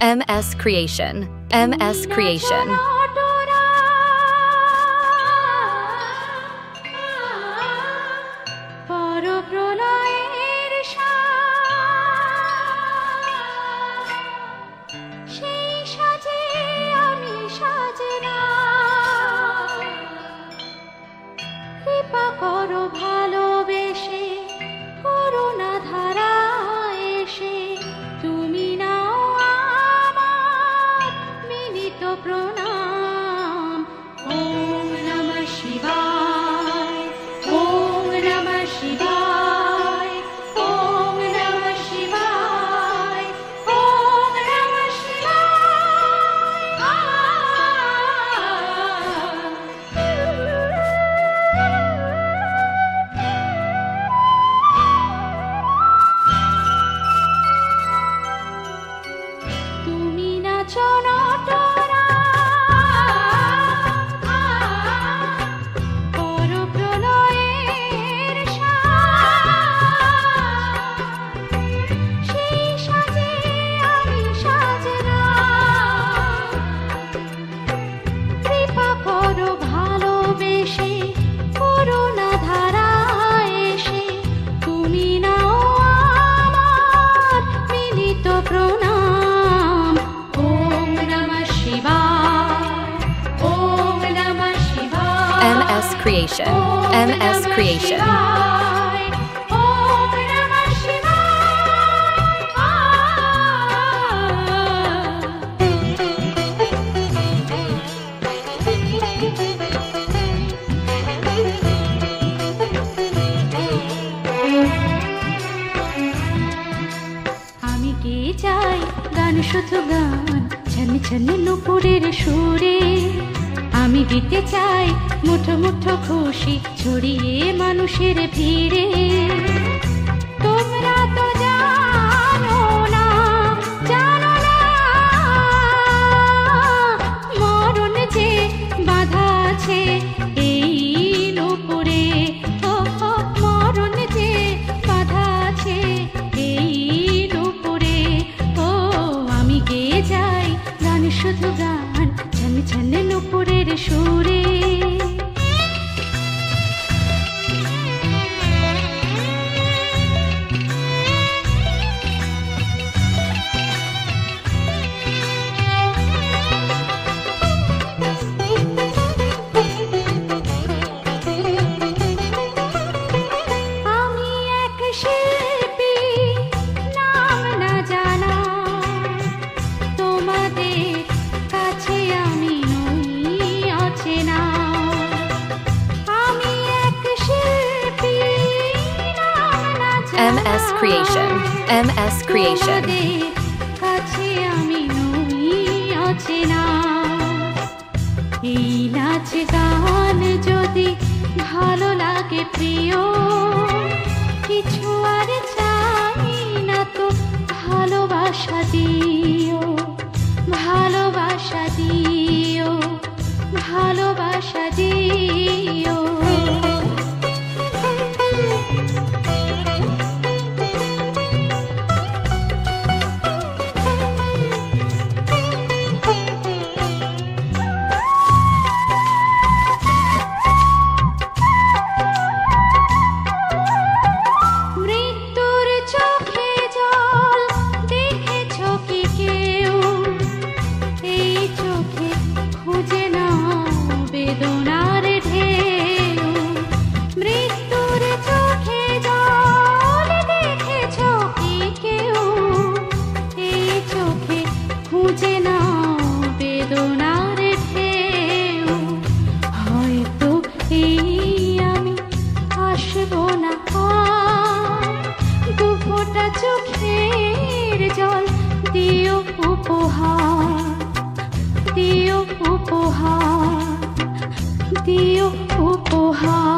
MS Creation. MS Creation. MS Creation. MS Creation. আমি কে চাই গান শুধু গান ছন্নে ছন্নে নুপুরের সুরে আমি দিতে চাই মুঠো মুঠো খুশি ছড়িয়ে মানুষের ভিড়ে তোমরা তো জানো না মরণ যে বাধা আছে এই নুপুরে মরণ যে বাধা আছে এই নুপুরে আমি গে যাই গান শুধু গান ছন্নে ছন্নে নুপুরের সুরে MS Creation. MS Creation. কাছে আমি নই অচেনা এই নাচ গান যদি ভালো লাগে প্রিয় কিছু আর চাই না তো ভালোবাসা দিও ভালোবাসা দিও ভালোবাসা দিও চোখের জল দিও উপহার দিও উপহার দিও উপহার